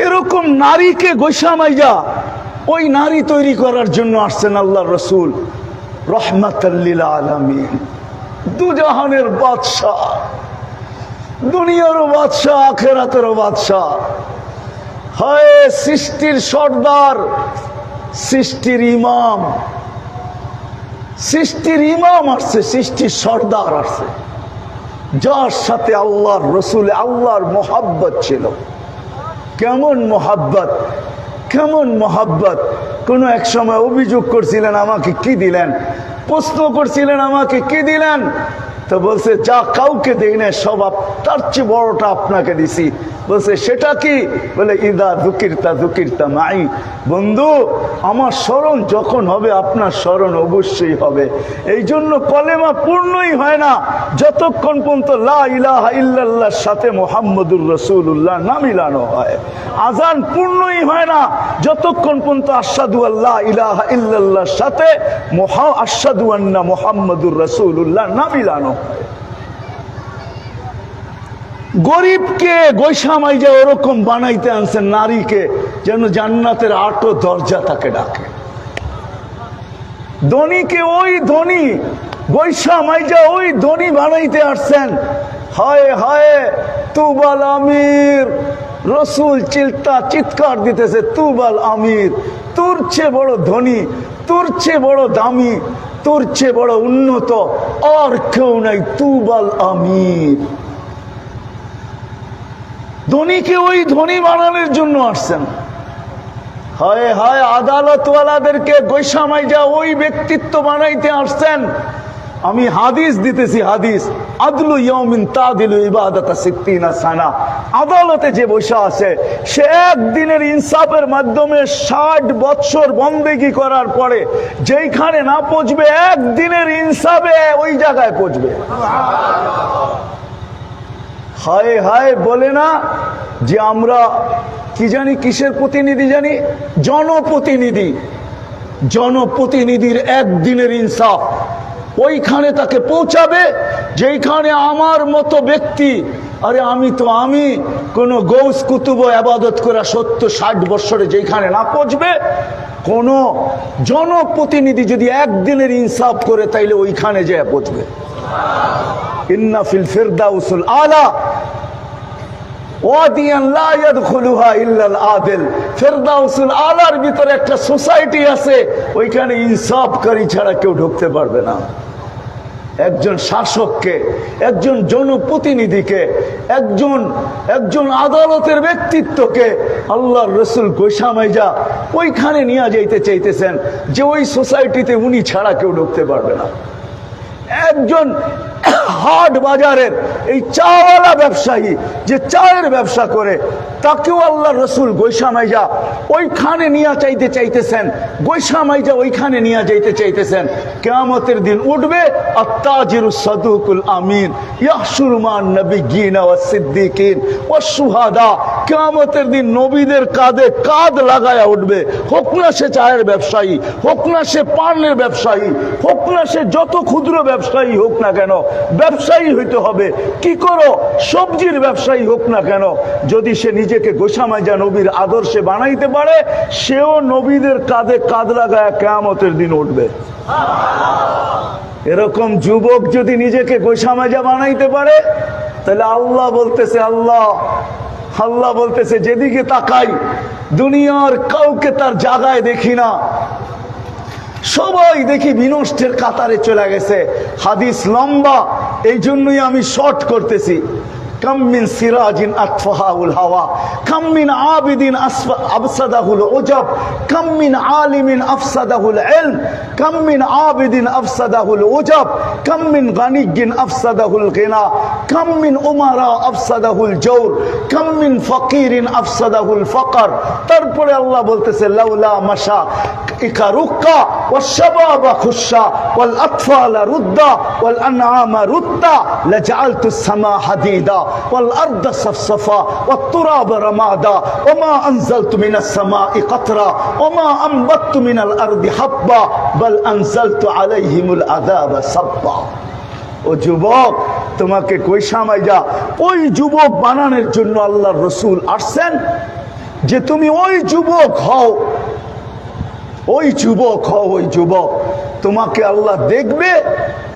এরকম নারীকে গোসা মাইজা ওই নারী তৈরি করার জন্য আসছেন আল্লাহ রসুল রহমাতাল লিল আলামিন, দুজাহানের বাদশাহ, দুনিয়ারও বাদশাহ, আখিরাতেরও বাদশাহ। হয় সৃষ্টির সর্দার, সৃষ্টির ইমাম, সৃষ্টির ইমাম আসছে, সৃষ্টির সর্দার আসছে, যার সাথে আল্লাহর রসুল আল্লাহর মোহাব্বত ছিল। কেমন মোহাব্বত, কেমন মোহাব্বত! কোনো এক সময় অভিযোগ করছিলেন আমাকে কি দিলেন, প্রশ্ন করছিলেন আমাকে কি দিলেন, তো বলছে যা কাউকে দেই না সব তার চেয়ে বড়টা আপনাকে দিছি। বলছে সেটা কি? বলে ইদা যুকিরতা যুকিরতা মাই। বন্ধু, আমার স্মরণ যখন হবে আপনার স্মরণ অবশ্যই হবে। এই জন্য কলেমা পূর্ণই হয় না যতক্ষণ পর্যন্ত লা ইলাহা ইল্লাল্লাহর সাথে মুহাম্মদুর রাসূলুল্লাহ না মিলানো হয়। আজান পূর্ণই হয় না যতক্ষণ পর্যন্ত আশহাদু আল্লা ইলাহা ইল্লাল্লাহর সাথে আশহাদু আন্না মুহাম্মদুর রাসূলুল্লাহ না মিলানো হয়। গরিবকে গোসা মাইজা ওরকম বানাইতে আনছেন নারীকে যেন জান্নাতের 8 দরজা তাকে ডাকে। ধনীকে ওই ধনী গোসা মাইজা ওই ধনী বানাইতে আসছেন। হায় হায় তুবাল আমির, রসুল চিৎকার দিতেছে তুবাল আমির, তোর চেয়ে বড় ধনী, তোর চেয়ে বড় দামি, তোর চেয়ে বড় উন্নত আর কেউ নাই, তুবাল আমির। ধনীকে ওই ধনী বানানোর জন্য আসছেন। হায় হায় আদালতওয়ালাদেরকে গোসা মাইজা ওই ব্যক্তিত্ব বানাইতে আসছেন। আমি হাদিস দিতেছি, হাদিস আদলু ইয়াউমিন তাদিলু ইবাদাতা 60 সানা। আদালতে যে বসা আছে সে একদিনের ইনসাফের মাধ্যমে 60 বছর বন্দেগী করার পরে যেইখানে না পৌঁছবে একদিনের ইনসাফে ওই জায়গায় পৌঁছবে। হায় হায় বলে না যে আমরা কি জানি কিসের প্রতিনিধি জানি, জনপ্রতিনিধি। জনপ্রতিনিধির একদিনের ইনসাফ ওইখানে তাকে পৌঁছাবে যেইখানে আমার মতো ব্যক্তি, আরে আমি কোন গৌস কুতুব আবাদত করা 70-60 বছরে যেখানে না পৌঁছবে, কোন জনপ্রতিনিধি যদি একদিনের ইনসাফ করে তাইলে ওইখানে যে পৌঁছবে। ইন্না ফিল ফিরদাউসুল আলা ওয়াদিয়ান লা ইয়াদখুলুহা ইল্লাল আদিল। ফিরদাউসুল আলার ভিতরে একটা সোসাইটি আছে, ওইখানে ইনসাফকারী ছাড়া কেউ ঢুকতে পারবে না। একজন শাসককে, একজন জনপ্রতিনিধিকে, একজন আদালতের ব্যক্তিত্বকে আল্লাহর রসুল গোসা মাইজা ওইখানে নিয়ে যাইতে চাইতেছেন যে ওই সোসাইটিতে উনি ছাড়া কেউ ঢুকতে পারবে না। একজন হাট বাজারের এই চাওয়ালা ব্যবসায়ী যে চায়ের ব্যবসা করে তাকেও আল্লাহ রসুল গোসা মাইজা ওইখানে নিয়ে চাইতে চাইতেছেন, গোসা মাইজা ওইখানে নিয়ে যাইতে চাইতেছেন। কিয়ামতের দিন উঠবে আত্তাজিরুস সাদুকুল আমিন ইয়াহশুরু মান নবিয়্যিনা ওয়াস সিদ্দিকিন ওয়াস শুহাদা। কিয়ামতের দিন নবীদের কাঁধে কাঁধ লাগায়া উঠবে, হোক না সে চায়ের ব্যবসায়ী, হোক না সে পানের ব্যবসায়ী, হোক না সে যত ক্ষুদ্র ব্যবসায়ী হোক না কেন, ব্যবসায়ী হইতে হবে। কি করো, সবজির ব্যবসায়ী হোক না কেন, যদি সে নিজেকে গোসা মাইজা নবীর আদর্শে বানাইতে পারে, সেও নবীদের কাঁধে কাঁধ লাগায় কিয়ামতের দিন উঠবে। এরকম যুবক যদি নিজেকে গোসা মাইজা বানাইতে পারে, তাহলে আল্লাহ বলতেছে যেদিকে তাকাই দুনিয়ার কাউকে তার জায়গায় দেখি না, সবাই দেখি বিনষ্টের কাতারে চলে গেছে। হাদিস লম্বা, এই জন্যই আমি শর্ট করতেছি। কাম মিন সিরাজিন আতফাহাউল হাওয়া, কাম মিন আবিদিন আফসাদাহুল উজাব, কাম মিন আলিমিন আফসাদাহুল ইলম, কাম মিন আবিদিন আফসাদাহুল উজাব, কাম মিন গানিয়্যিন আফসাদাহুল গিনা, কাম মিন উমারা আফসাদাহুল জওর, কাম মিন ফাকিরিন আফসাদাহুল ফাকর। তারপরে আল্লাহ বলতেছে লাউলা মাশা ইকারুক্কা ওয়াশবাবা খুশা ওয়াল আতফালা রুদ্দা ওয়াল আনআমা রুত্তা লাজআলতুস সামা হাদিদা ওয়াল আরদা সাফসাফা ওয়াত তুরাবা রামাদা ওমা আনজালতু মিনাস সামাই কাতরা ওমা আমবাততু মিনাল আরদি হাব্বা বাল আনজালতু আলাইহিমুল আযাবা সাব্বা। ও যুবক, তোমাকে কৈশামাই যা ওই যুবক বানানোর জন্য আল্লাহর রসুল আসছেন, যে তুমি ওই যুবক হও, ওই যুবক হও, ওই যুবক। তোমাকে আল্লাহ দেখবে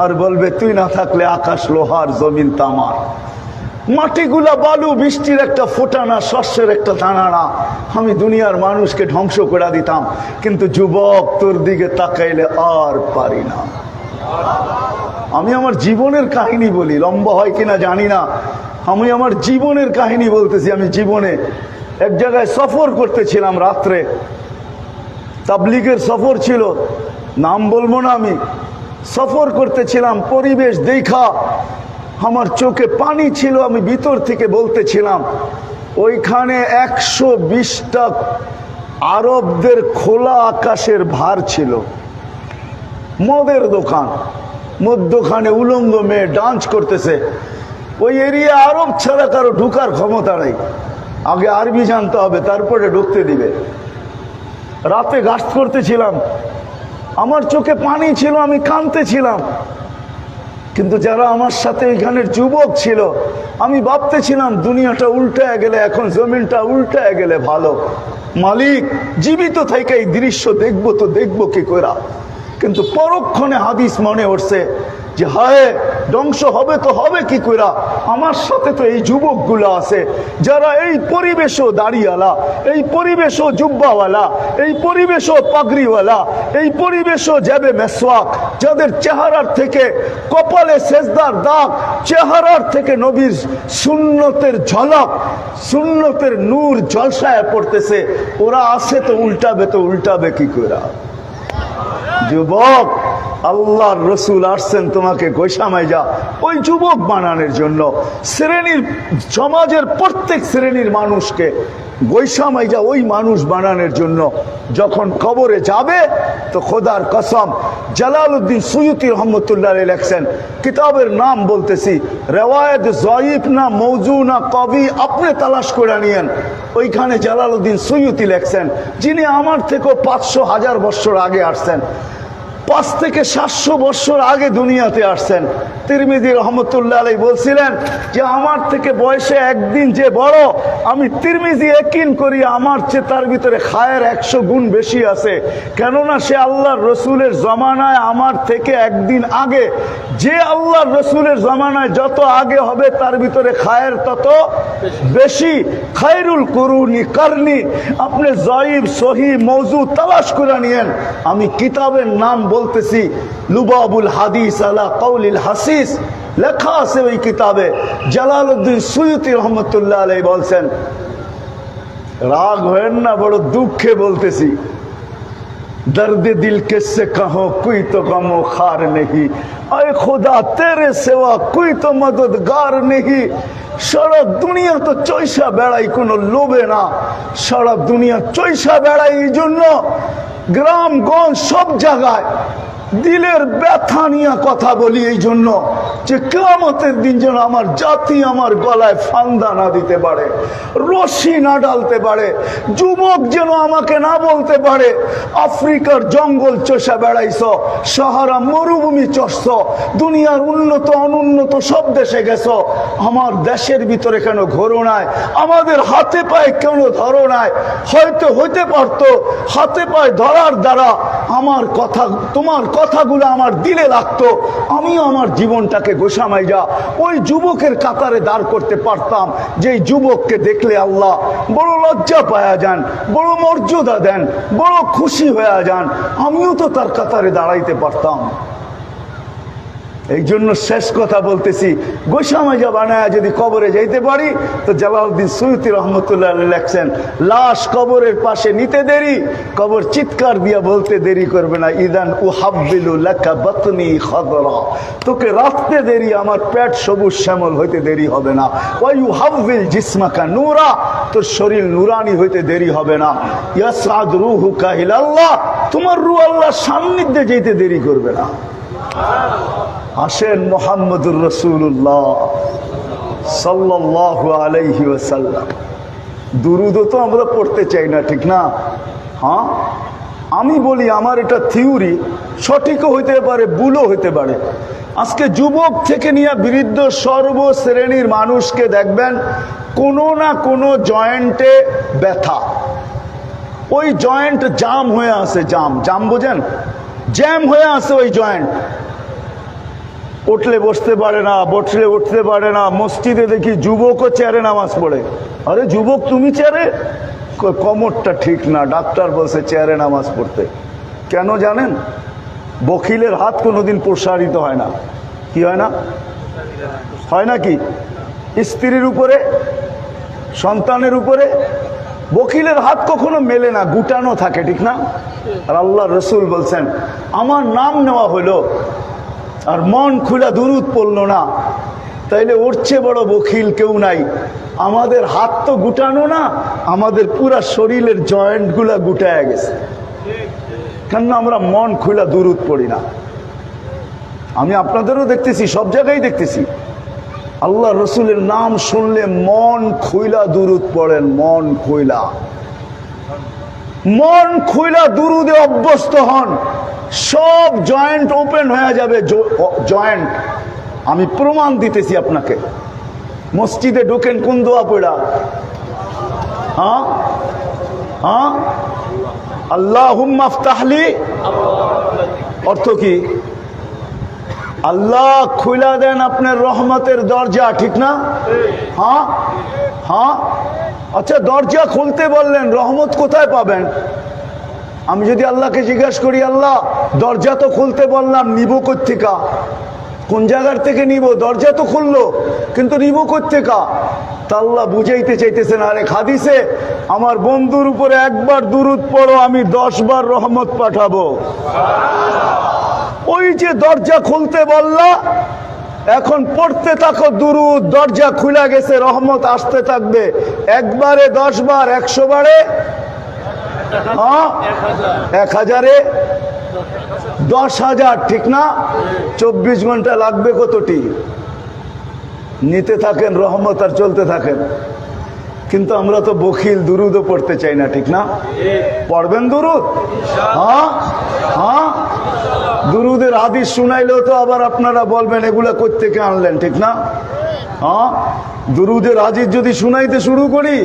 আর বলবে তুই না থাকলে আকাশ লোহার, জমিন তামার, মাটিগুলা বালু, বৃষ্টির একটা ফোঁটা না, শস্যের একটা দানা না, আমি দুনিয়ার মানুষকে ধ্বংস করে দিতাম, কিন্তু যুবক তোর দিকে তাকাইলে আর পারি না। আমি আমার জীবনের কাহিনী বলি, লম্বা হয় কিনা জানি না, আমি আমার জীবনের কাহিনী বলতেছি। আমি জীবনে এক জায়গায় সফর করতেছিলাম, রাত্রে তাবলীগের সফর ছিল, নাম বলবো না, আমি সফর করতেছিলাম, পরিবেশ দেখা আমার চোখে পানি ছিল, আমি ভিতর থেকে বলতেছিলাম, ওইখানে 120টা আরবদের খোলা আকাশের ভার ছিল, মদের দোকান, মধ্যখানে উলঙ্গ মেয়ে ডান্স করতেছে। ওই এরিয়া আরব ছাড়া কারো ঢুকার ক্ষমতা নেই, আগে আরবি জানতে হবে তারপরে ঢুকতে দিবে। রাতে গাছ করতেছিলাম, আমার চোখে পানি ছিল, আমি কাঁদতেছিলাম, কিন্তু যারা আমার সাথে এখানের যুবক ছিল, আমি ভাবতেছিলাম দুনিয়াটা উল্টায় গেলে, এখন জমিনটা উল্টায় গেলে ভালো। মালিক জীবিত থেকে এই দৃশ্য দেখবো তো দেখবো কি করে, কিন্তু পরক্ষণে হাদিস মনে উঠছে যে হায় ধ্বংস হবে তো হবে কি করে। আমার সাথে তো এই যুবকগুলো আছে যারা এই পরিবেশও দাড়িওয়ালা, এই পরিবেশও জুব্বাওয়ালা, এই পরিবেশও পাগড়িওয়ালা, এই পরিবেশও যাবে মেসওয়াক, যাদের চেহারার থেকে কপালে সেজদার দাগ, চেহারার থেকে নবীর সুন্নতের ঝলক, সুন্নতের নূর জলসায় পড়তেছে, ওরা আছে তো উল্টাবে কি করে। যুবক, আল্লাহর রসুল আসছেন তোমাকে কৈশামাই যা ওই যুবক বানানোর জন্য, শ্রেণীর, সমাজের প্রত্যেক শ্রেণীর মানুষকে গৈশামাই যা ওই মানুষ বানানোর জন্য। যখন কবরে যাবে তো খোদার কসম, জালালউদ্দিন সুয়ুতি রহমতুল্লাহ আলাইহি লেখছেন, কিতাবের নাম বলতেছি, রেওয়ায়েত জয়ীফ না মৌজু না কবি, আপনি তালাশ করে নিয়েন। ওইখানে জালালউদ্দিন সুয়ুতি লেখছেন, যিনি আমার থেকেও 500,000 বছর আগে আসছেন, 5 থেকে 700 বছর আগে দুনিয়াতে আসছেন। তিরমিজি রহমতুল্লাহ আলাইহি বলছিলেন যে আমার থেকে বয়সে একদিন যে বড়, আমি তিরমিজি ইয়াকিন করি আমার চেয়ে তার ভিতরে খায়ের 100 গুণ বেশি আছে, কেননা সে আল্লাহর রসুলের জমানায় আমার থেকে একদিন আগে। যে আল্লাহর রসুলের জমানায় যত আগে হবে তার ভিতরে খায়ের তত বেশি। খায়রুল কুরুনি কারনি, আপনি জয়ীব সহি মৌজু তালাশ করে নিয়েন। আমি কিতাবের নাম বলতেছি, লুবাবুল হাদিস আলা কওলিল হাসিস, লেখা আছে ওই কিতাবে। জালালউদ্দিন সুয়ুতি রহমতুল্লাহ আলাইহি বলছেন, রাগ হয়েন না, বড় দুঃখে বলতেছি, दर्द दिल किससे कहो कोई तो गमो खार नहीं, आए खुदा तेरे सिवा कोई तो मददगार नहीं। সারা দুনিয়া তো চৈসা বেড়াই, কোনো লোভে না, সারা দুনিয়া চৈসা বেড়াই। এই জন্য গ্রামগঞ্জ সব জায়গায় দিলের ব্যথা নিয়ে কথা বলি, এই জন্য যে কিয়ামতের দিন যেন আমার জাতি আমার গলায় ফান্দা না দিতে পারে, রশি না ডালতে পারে, যুবক যেন আমাকে না বলতে পারে আফ্রিকার জঙ্গল চষা বেড়াইছ, সাহারা মরুভূমি চষছ, দুনিয়ার উন্নত অনুন্নত সব দেশে গেছ, আমার দেশের ভিতরে কেন ঘোরো নাই, আমাদের হাতে পায়ে কেন ধরো নাই। হয়তো হইতে পারতো হাতে পায়ে ধরার দ্বারা আমার কথা, তোমার কথাগুলো আমার দিলে লাগতো, আমিও আমার জীবনটাকে গোসামাই যা ওই যুবকের কাতারে দাঁড় করতে পারতাম, যে যুবককে দেখলে আল্লাহ বড় লজ্জা পায়া যান, বড় মর্যাদা দেন, বড় খুশি হয়ে যান, আমিও তো তার কাতারে দাঁড়াইতে পারতাম। এই জন্য শেষ কথা বলতেছি, গোসামাই যা বানায় যদি কবরে যাইতে পারি তো জালালউদ্দিন সুয়ুতি রহমতুল্লাহ লেখছেন, লাশ কবরের পাশে নিতে দেরি, কবর চিৎকার দিয়া বলতে দেরি করবে না, ইদান উহাব্বিলু লাকা বাতনি খাদরা, তোকে রাখতে দেরি, আমার পেট সবুজ শ্যামল হইতে দেরি হবে না। ওয়া ইউহাব্বিল জিসমাকা নূরা, তোর শরীর নুরানি হইতে দেরি হবে না। ইয়াসআদ রূহুকা ইলাল্লাহ, তোমার রূহ আল্লাহর সান্নিধ্যে যেতে দেরি করবে না। আসেন মুহাম্মদুর রাসূলুল্লাহ সাল্লাল্লাহু আলাইহি ওয়াসাল্লাম, দুরূদ তো আমরা পড়তে চাই না, ঠিক না? হ্যাঁ, আমি বলি আমার এটা থিওরি, সঠিকও হইতে পারে ভুলও হইতে পারে, আজকে যুবক থেকে নিয়ে বৃদ্ধ সর্বশ্রেণীর মানুষকে দেখবেন কোনো না কোনো জয়েন্টে ব্যথা। ওই জয়েন্ট জাম হয়ে আছে, জাম বোঝেন, জ্যাম হয়ে আছে ওই জয়েন্ট। উঠলে বসতে পারে না, বসলে উঠতে পারে না। মসজিদে দেখি যুবকও চেয়ারে নামাজ পড়ে। আরে যুবক তুমি চেয়ারে? কোমরটা ঠিক না, ডাক্তার বলছে চেয়ারে নামাজ পড়তে। কেন জানেন? বকিলের হাত কোনোদিন প্রসারিত হয় না। কি হয় না? হয় নাকি? স্ত্রীর উপরে, সন্তানের উপরে বকিলের হাত কখনো মেলে না, গুটানো থাকে, ঠিক না? আর আল্লাহ রসুল বলছেন আমার নাম নেওয়া হলো আর মন খুলা দুরুদ পড়ল না, তাইলে ওর চেয়ে বড় বকিল কেউ নাই। আমাদের হাত তো গুটানো না, আমাদের পুরা শরীরের জয়েন্টগুলা গুটায় গেছে, কেন আমরা মন খুলা দুরুদ পড়ি না। আমি আপনাদেরও দেখতেছি, সব জায়গায় দেখতেছি আল্লাহ রসুলের নাম শুনলে মন খুইলা দুরুদ পড়েন। মন খুইলা দুরুদে অভ্যস্ত হন, সব জয়েন্ট ওপেন হয়ে যাবে। জয়েন্ট আমি প্রমাণ দিতেছি আপনাকে। মসজিদে ঢোকেন কোন দোয়া পড়া? হ্যাঁ, আল্লাহুম্মা ইফতাহলি, অর্থ কি? আল্লাহ খুইলা দেন আপনার রহমতের দরজা, ঠিক না? হ্যাঁ। আচ্ছা, দরজা খুলতে বললেন, রহমত কোথায় পাবেন? আমি যদি আল্লাহকে জিজ্ঞাসা করি আল্লাহ দরজা তো খুলতে বললাম, নিব কোত্থেকা? কোন জায়গার থেকে নিব? দরজা তো খুললো, কিন্তু নিব কোত্থেকা? তা আল্লাহ বুঝাইতে চাইতেছেন, আরে হাদিসে আমার বন্ধুর উপরে একবার দুরুদ পড়ো, আমি 10 বার রহমত পাঠাবো। ওই যে দরজা খুলতে বললা, এখন পড়তে থাকো দুরুদ, দরজা খুলে গেছে, রহমত আসতে থাকবে। একবারে 10 বার, 100 বারে 1000-এ 10,000, ঠিক না? 24 ঘন্টা লাগবে কতটি? নিতে থাকেন রহমত আর চলতে থাকেন। কিন্তু আমরা তো বখিল, দুরুদও পড়তে চাই না, ঠিক না? পড়বেন দুরুদ? হ্যাঁ। দুরুদের হাদিস শুনাইলেও তো আবার আপনারা বলবেন এগুলা কোত্থেকে আনলেন, ঠিক না? হ্যাঁ, দুরুদের হাদিস যদি শুনাইতে শুরু করি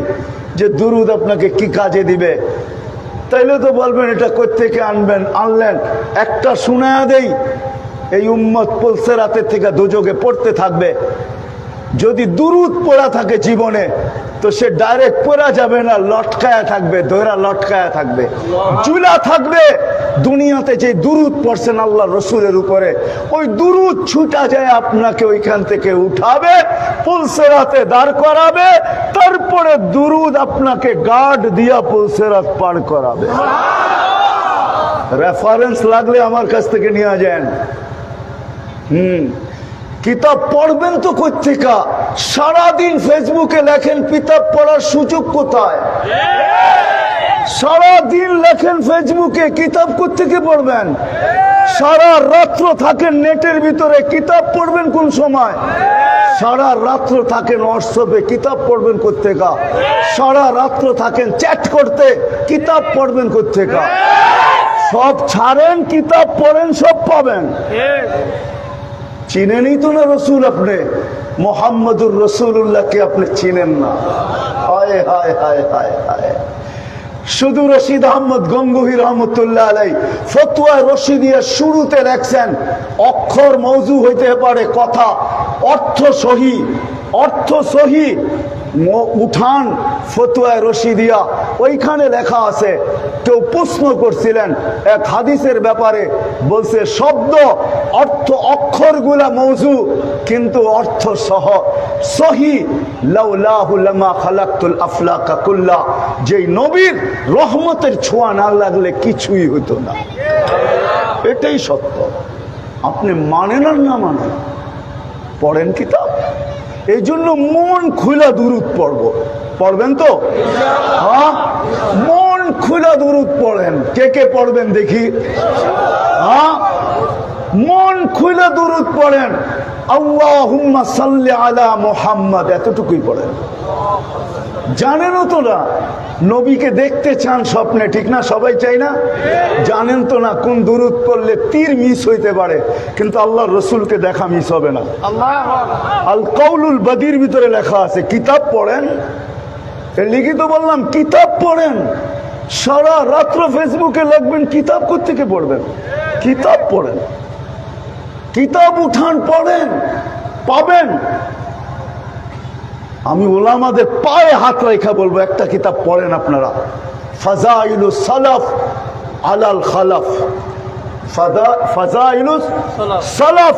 যে দুরুদ আপনাকে কি কাজে দিবে, তাইলে তো বলবেন এটা কোত্থেকে আনলেন। একটা শুনায়া দেই, এই উম্মত পলসে রাতের থেকে দোজগে পড়তে থাকবে। যদি দুরুদ পড়া থাকে জীবনে, তো সে ডাইরেক্ট পড়া যাবে না, লটকায়া থাকবে, ধৈরা লটকায়া থাকবে, চুলা থাকবে। দুনিয়াতে যে দুরুদ পড়ছেন আল্লাহ রসুলের উপরে, ওই দুরুদ ছুটা যায় আপনাকে ওইখান থেকে উঠাবে, পুলসেরাতে দাঁড় করাবে, তারপরে দুরুদ আপনাকে গার্ড দিয়া পুলসেরাত পার করাবে। রেফারেন্স লাগলে আমার কাছ থেকে নিয়ে যান। কিতাব পড়বেন তো কোত্থেকা? সারাদিন ফেসবুকে লেখেন, কিতাব পড়ার সুযোগ কোথায়? সারাদিন লেখেন ফেসবুকে, কিতাব কোত্থেকে পড়বেন? সারা রাত্র থাকেন নেটের ভিতরে, কিতাব পড়বেন কোন সময়? সারা রাত্র থাকেন হোয়াটসঅ্যাপে, কিতাব পড়বেন কোত্থেকা? সারা রাত্র থাকেন চ্যাট করতে, কিতাব পড়বেন কোত্থেকা? সব ছাড়েন, কিতাব পড়েন, সব পাবেন। চিনেনই তো না রসুল, আপনি মোহাম্মদুর রসুল্লাহকে আপনি চিনেন না। হায় হায় হায় হায় হায়। শুধু রশিদ আহমদ গঙ্গোহী রহমতুল্লাহ আলাই ফতোয়া রশিদিয়া শুরুতে লেখছেন, অক্ষর মওযু হইতে পারে, কথা অর্থ সহি উঠান ফতোয়া রশিদিয়া, ওইখানে লেখা আছে। কেউ প্রশ্ন করছিলেন এক হাদিসের ব্যাপারে, বলছে শব্দ অর্থ অক্ষরগুলা মওযু, কিন্তু অর্থ সহ সহি। লাউলাহু লামা খালাকতুল আফলাকা কুল্লা, যেই নবীর রহমতের ছোঁয়া না লাগলে কিছুই হতো না। এটাই সত্য। আপনি মানেন আর না মানেন, পড়েন কিতাব। এই জন্য মন খুলা দুরুদ পড়বেন তো? হ্যাঁ, মন খুলা দুরুদ পড়েন। কে কে পড়বেন দেখি? হ্যাঁ, মন খুলা দুরুদ পড়েন। আল্লাহুম্মা সাল্লি আলা মুহাম্মাদ, এতটুকুই পড়েন। জানেনও তো না নবীকে দেখতে চান স্বপ্নে, ঠিক না? সবাই চাই না? জানেন তো না কোন দুরূদ পড়লে তীর মিস হইতে পারে, কিন্তু আল্লাহর রসুলকে দেখা মিস হবে না। আল কাউলুল বদীর ভিতরে লেখা আছে, কিতাব পড়েন। লিখিত বললাম কিতাব পড়েন। সারা রাত্র ফেসবুকে লাগবেন, কিতাব কোত্থেকে পড়বেন? কিতাব পড়েন, কিতাব উঠান, পড়েন, পাবেন। আমি ওলামাদের পায়ে হাত রেখা বলবো, একটা কিতাব পড়েন আপনারা, ফাজাইলুস সালাফ আলাল খালাফ। ফাজাইলুস সালাফ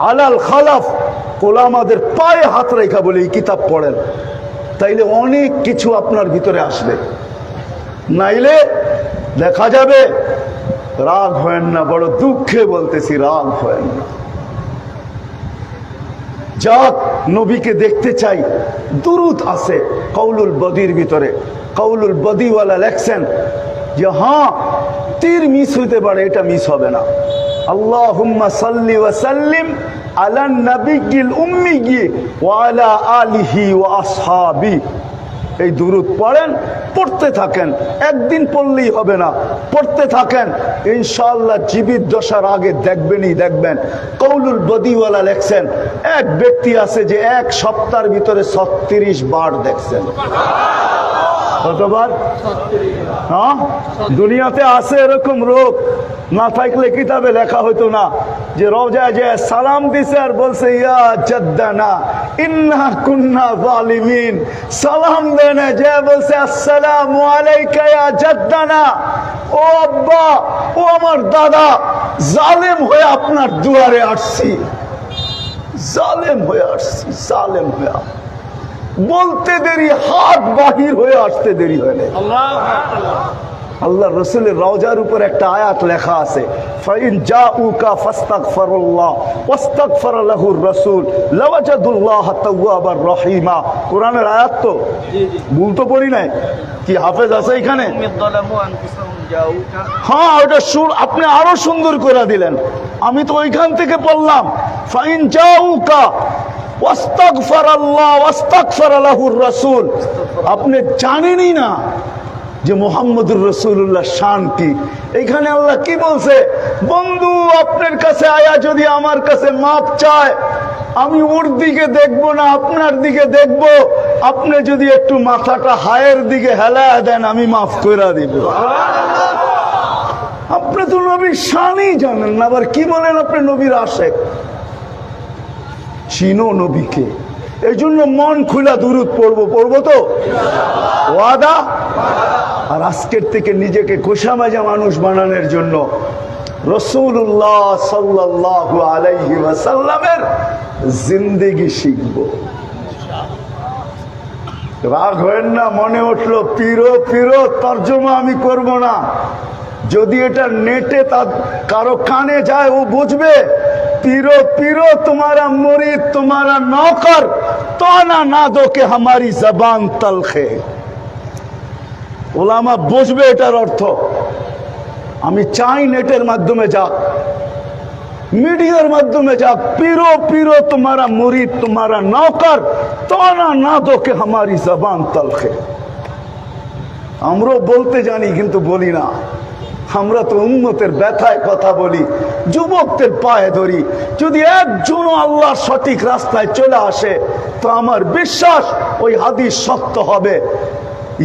আলাল খালাফ। ওলামাদের পায়ে হাত রেখা বলে এই কিতাব পড়েন, তাইলে অনেক কিছু আপনার ভিতরে আসবে। নাইলে দেখা যাবে, রাগ হয় না, বড় দুঃখে বলতেছি, রাগ হয় না। যাক, নবীকে দেখতে চাই, দুরূদ আছে কাউলুল বদীর ভিতরে। কাউলুল বদীওয়ালা লেখছেন যে হ্যাঁ, তীর মিস হইতে পারে, এটা মিস হবে না। আল্লাহুম্মা সাল্লি ওয়া সাল্লিম আলান নাবিয়্যিল উম্মি ওয়া আলা আলিহি ওয়া আসহাবি। এই দুরূদ পড়েন, পড়তে থাকেন, একদিন পড়লেই হবে না, পড়তে থাকেন, ইনশাআল্লাহ জীবিত দশার আগে দেখবেনই দেখবেন। কাউলুল বদীওয়ালা লেখছেন, এক ব্যক্তি আছে যে এক সপ্তাহের ভিতরে 36 বার দেখছেন। কতবার? হ্যাঁ, দুনিয়াতে আছে এরকম লোক, না থাকলে কিতাবে লেখা হইতো না যে রওজায় যে সালাম দিছে আর বলছে ইয়া জাদ্দানা ইন্না কুন্না জালিমিন। সালাম দেনে যে বলছে আসসালামু আলাইকা ইয়া জাদ্দানা, ও আব্বা, ও আমার দাদা, জালেম হয়ে আপনার দুয়ারে আসছি, জালেম হয়ে আসছি, জালেম হয়ে। বলতে দেরি, হাত বাহির হয়ে আসতে দেরি হয় না। আল্লাহ রসুলের রওজার উপর একটা আয়াত লেখা আছে, ফাইন জাউকা ফাস্তাগফিরুল্লাহ ওয়াস্তাগফার লাহুর রাসূল লাওয়াজাদুল্লাহ তাওয়াবার রহিমা। কোরআনের আয়াত তো, ভুল তো পড়ি নাই, কি হাফেজ আছে এখানে? হ্যাঁ, ওটা আপনি আরো সুন্দর করে দিলেন, আমি তো ওইখান থেকে পড়লাম। ফাইন জাউকা ওয়াস্তাগফারাল্লাহ ওয়াস্তাগফার লাহুর রাসূল। আপনি জানেনই না যে মুহাম্মদুর রাসূলুল্লাহ শান কি। এখানে আল্লাহ কি বলছে, বন্ধু আপনার কাছে আয়া যদি আমার কাছে মাপ চায়, আমি ওর দিকে দেখবো না, আপনার দিকে দেখবো। আপনি যদি একটু মাথাটা হায়ের দিকে হেলায়া দেন, আমি মাফ করে দিব। আপনি তো নবীর শানই জানেন না, আবার কি বলেন আপনি নবীর আশেক? চিনো নবীকে, এই জন্য মন খুলা দুরূদ পড়বো তো, ওয়াদা। আর আজকের থেকে নিজেকে গোসামাজা মানুষ বানানোর জন্য রাসূলুল্লাহ সাল্লাল্লাহু আলাইহি ওয়াসাল্লামের জিন্দেগি শিখব। রাগ হয় না, মনে উঠলো পিরো তর্জমা আমি করব না। যদি এটা নেটে কারো কানে যায়, ও বুঝবে পিরো तुम्हारा मुरीद तुम्हारा नौकर ताना ना दो के हमारी जबान तलखे। ওলামা বুঝবে এটার অর্থ। আমি চাই নেটের মাধ্যমে যাক, মিডিয়ার মাধ্যমে যাক, পিরো तुम्हारा मुरीद तुम्हारा नौकर ताना ना दो के हमारी जबान तलखे। আমরাও বলতে জানি কিন্তু বলি না। আমরা তো উম্মতের ব্যথায় কথা বলি, যুবকদের পায়ে ধরি। যদি একজনও আল্লাহর সঠিক রাস্তায় চলে আসে, তো আমার বিশ্বাস ওই হাদিস সত্য হবে।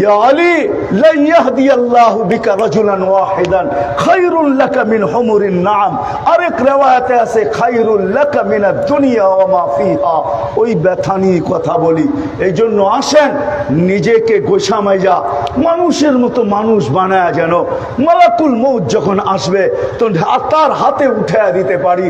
ইয়া আলী লা ইয়াহদিয়াল্লাহু বিকা রাজুলান ওয়াহিদান খায়রুল লাকা মিন হুমুরিন নাম। আরেক riwayate আছে খায়রুল লাকা মিনাদ দুনিয়া ওয়া মা ফিহা। ওই ব্যথা নিয়ে কথা বলি। এই জন্য আসেন নিজেকে গোসামাইজা মানুষের মতো মানুষ বানায়, যেন মালাকুল মউত যখন আসবে তো তার হাতে উঠায়া দিতে পারি।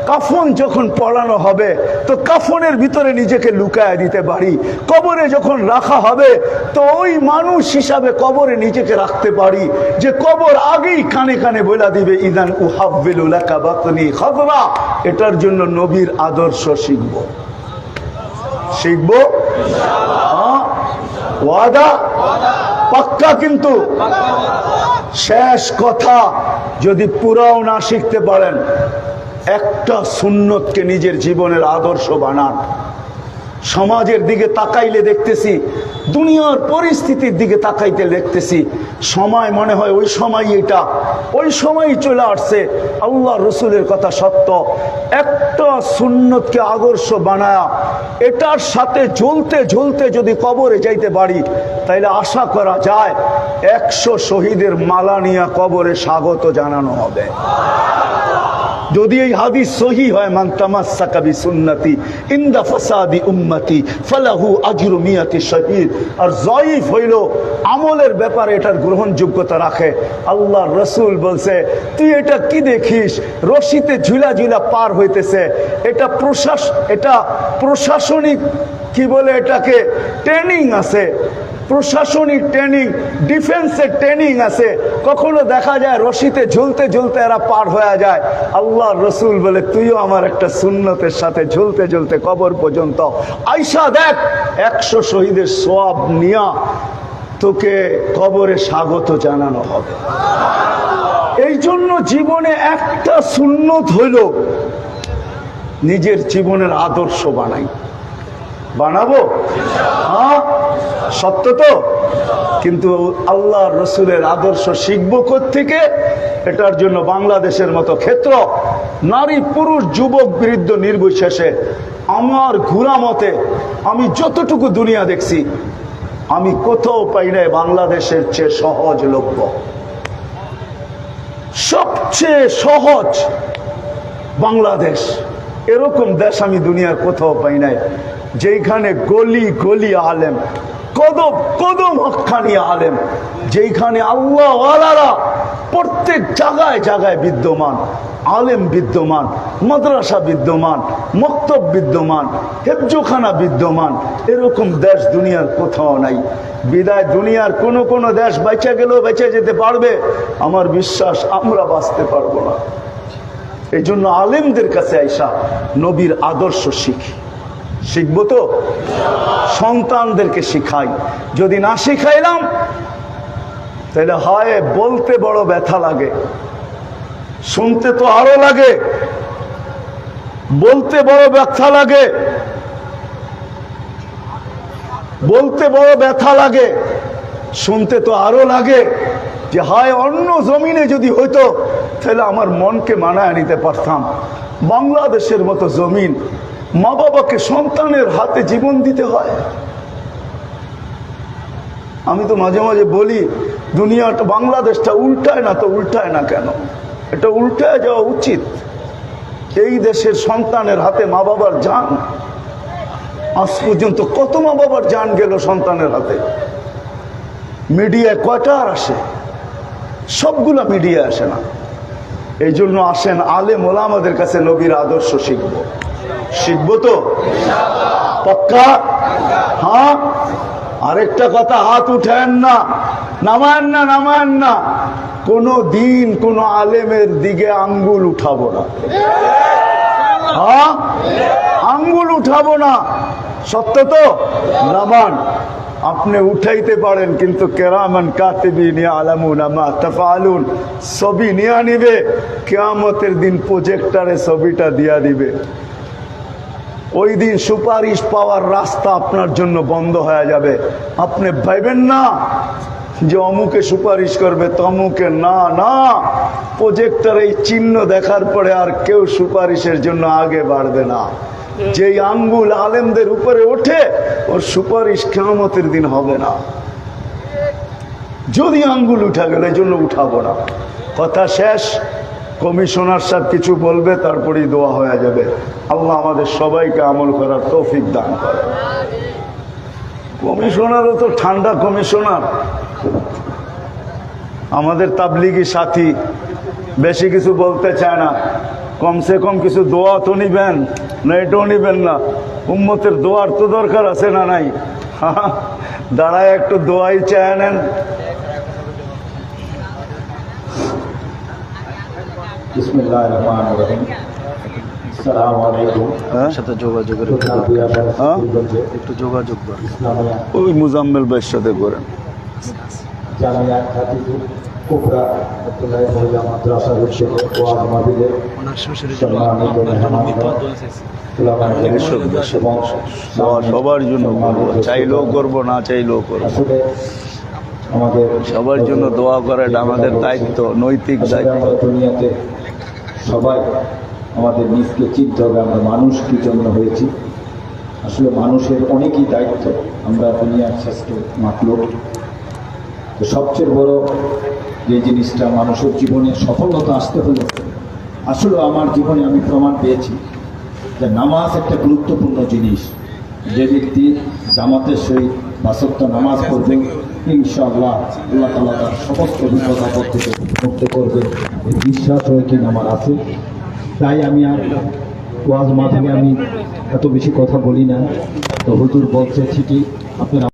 কাফন যখন পড়ানো হবে তো কাফনের ভিতরে নিজেকে লুকায়া দিতে পারি। কবরে যখন রাখা হবে তো ওই মানুষ হিসাবে কবরে নিজেকে রাখতে পারি, যে কবর আগেই কানে কানে বলে দিবে ইদান উহাব্বিলু লাকা বাতনি খাদরা। এটার জন্য নবীর আদর্শ শিখব ইনশাআল্লাহ। ওয়াদা পাক্কা। কিন্তু শেষ কথা, যদি পুরাও না শিখতে পারেন, একটা সুন্নতকে নিজের জীবনের আদর্শ বানান। সমাজের দিকে তাকাইলে দেখতেছি, দুনিয়ার পরিস্থিতির দিকে তাকাইতে দেখতেছি, সময় মনে হয় ওই সময়, এটা ওই সময়ই চলে আসছে। আল্লাহ রসুলের কথা সত্য, একটা সুন্নতকে আদর্শ বানায়া এটার সাথে ঝুলতে ঝুলতে যদি কবরে যাইতে পারি, তাইলে আশা করা যায় 100 শহীদের মালা নিয়ে কবরে স্বাগত জানানো হবে। যদি এই হাদিস সহি হয়, মান তামাসসাকা বিসুন্নতি ইনদা ফাসাদি উম্মতি ফালাহু আজরু মিয়াতি শহীদ। আর জয়ীফ হইল আমলের ব্যাপারে এটার গ্রহণযোগ্যতা রাখে। আল্লাহর রাসূল বলছে, তুই এটা কি দেখিস, রশিতে ঝুলা ঝুলা পার হইতেছে, এটা প্রশাসনিক কি বলে এটাকে, ট্রেনিং আছে, প্রশাসনিক ট্রেনিং, ডিফেন্সের ট্রেনিং আছে। কখনো দেখা যায় রশিতে ঝুলতে ঝুলতে এরা পার হয়ে যায়। আল্লাহর রসুল বলে, তুইও আমার একটা সুন্নতের সাথে ঝুলতে ঝুলতে কবর পর্যন্ত আইসা দেখ, 100 শহীদের সওয়াব নিয়া তোকে কবরে স্বাগত জানানো হবে। এই জন্য জীবনে একটা সুন্নত হইল নিজের জীবনের আদর্শ বানাবো। হ্যাঁ, সত্য তো। কিন্তু আল্লাহ রসুলের আদর্শ শিখবো কোত্থেকে? এটার জন্য বাংলাদেশের মতো ক্ষেত্র, নারী পুরুষ যুবক বৃদ্ধ নির্বিশেষে, আমার ঘুরা মতে আমি যতটুকু দুনিয়া দেখছি, আমি কোথাও পাই নাই বাংলাদেশের চেয়ে সহজলভ্য। সবচেয়ে সহজ বাংলাদেশ। এরকম দেশ আমি দুনিয়ার কোথাও পাই নাই, যেখানে গলি গলি আলেম, কদম কদম হক্কানি আলেম, যেখানে আল্লাহ ওয়ালারা প্রত্যেক জায়গায় জায়গায় বিদ্যমান, আলেম বিদ্যমান, মাদ্রাসা বিদ্যমান, মক্তব বিদ্যমান, হেফজোখানা বিদ্যমান। এরকম দেশ দুনিয়ার কোথাও নাই। বিদায় দুনিয়ার কোন দেশ বেঁচে গেলেও বেঁচে যেতে পারবে, আমার বিশ্বাস আমরা বাঁচতে পারবো না। এই জন্য আলেমদের কাছে আইসা নবীর আদর্শ শিখবো তো, সন্তানদেরকে শিখাই। যদি না শিখাইলাম তাহলে হয় বলতে বড় ব্যথা লাগে, শুনতে তো আরো লাগে। বলতে বড় ব্যথা লাগে, বলতে বড় ব্যথা লাগে, শুনতে তো আরো লাগে। যে হয় অন্য জমিনে যদি হইতো তাহলে আমার মনকে মানায় নিতে পারতাম। বাংলাদেশের মতো জমিন, মা বাবাকে সন্তানের হাতে জীবন দিতে হয়। আমি তো মাঝে মাঝে বলি, দুনিয়াটা বাংলাদেশটা উল্টায় না তো উল্টায় না কেন? এটা উল্টায় যাওয়া উচিত। এই দেশের সন্তানের হাতে মা বাবার জান, আজ পর্যন্ত কত মা বাবার জান গেল সন্তানের হাতে। মিডিয়ায় কয়টা আর আসে? সবগুলা মিডিয়া আসে না। এই জন্য আসেন আলেম ওলামাদের কাছে নবীর আদর্শ শিখবো তো পাক্কা? হ্যাঁ। আরেকটা কথা, হাত উঠেন না, নামায়েন না। কোনো দিন কোনো আলেমের দিকে আঙ্গুল উঠাবো না। হ্যাঁ, আঙ্গুল উঠাবো না। সত্য তো? নামান আপনি উঠাইতে পারেন, কিন্তু কেরামান কাতিবিন ইয়ালামুনা মা তাফআলুন, ছবি নিয়ে নিবে, কিয়ামতের দিন প্রজেক্টরে ছবিটা দিয়া দিবে। ওই দিন সুপারিশ পাওয়ার রাস্তা আপনার জন্য বন্ধ হয়ে যাবে। আপনি ভাইবেন না যে অমুকে সুপারিশ করবে, তমুকে না। প্রজেক্টর এই চিহ্ন দেখার পরে আর কেউ সুপারিশের জন্য আগে বাড়বে না। যেই আঙ্গুল আলেমদের উপরে ওঠে, ওর সুপারিশ কিয়ামতের দিন হবে না। যদি আঙ্গুল উঠা গেল, এই জন্য উঠাবো না। কথা শেষ। কমিশনার সাহেব কিছু বলবে, তারপরেই দোয়া হয়ে যাবে। আল্লাহ আমাদের সবাইকে আমল করার তৌফিক দান করে। কমিশনারও তো ঠান্ডা কমিশনার, আমাদের তাবলিগি সাথী, বেশি কিছু বলতে চায় না। কমসে কম কিছু দোয়া তো নিবেন না? এটাও নিবেন না? উম্মতের দোয়ার তো দরকার আছে না নাই? দাঁড়ায় একটু দোয়াই চায় নেন। বিসমিল্লাহির রহমানির রহিম। আসসালামু আলাইকুম। সাথে যোগাযোগের একটু যোগাযোগ করেন, ওই মুজাম্মেল ভাইয়ের সাথে করেন। জামিয়া খাদিজুল কোবরা মহিলা মাদ্রাসার উৎসবে ওয়াজ মাহফিলে সম্মানিত মেহমানরা, উলামায়ে কেরাম এবং সবার জন্য করবো, চাইলেও করবো, না চাইলেও করবো। আসলে আমাদের সবার জন্য দোয়া করাটা আমাদের দায়িত্ব, নৈতিক আসলে দায়িত্ব। আমরা দুনিয়াতে সবাই আমাদের নিজকে চিনতে হবে আমরা মানুষ কি জন্য হয়েছি। আসলে মানুষের অনেকই দায়িত্ব, আমরা দুনিয়ার শ্রেষ্ঠ মাখলুক। তো সবচেয়ে বড় যে জিনিসটা মানুষের জীবনে সফলতা আসতে হলে, আসলে আমার জীবনে আমি প্রমাণ পেয়েছি যে নামাজ একটা গুরুত্বপূর্ণ জিনিস। যে ব্যক্তি জামাতের সহিত বাসত্ব নামাজ পড়বে, ইনশাআল্লাহ আল্লাহ তাআলা তার সমস্ত বিপদ আপদ থেকে মুক্ত করবে, এই বিশ্বাস হয়ে কি আমার আছে। তাই আমি আর ওয়াজ মাহফিলে আমি এত বেশি কথা বলি না। তো হুজুর বলছে ঠিকই, আপনারা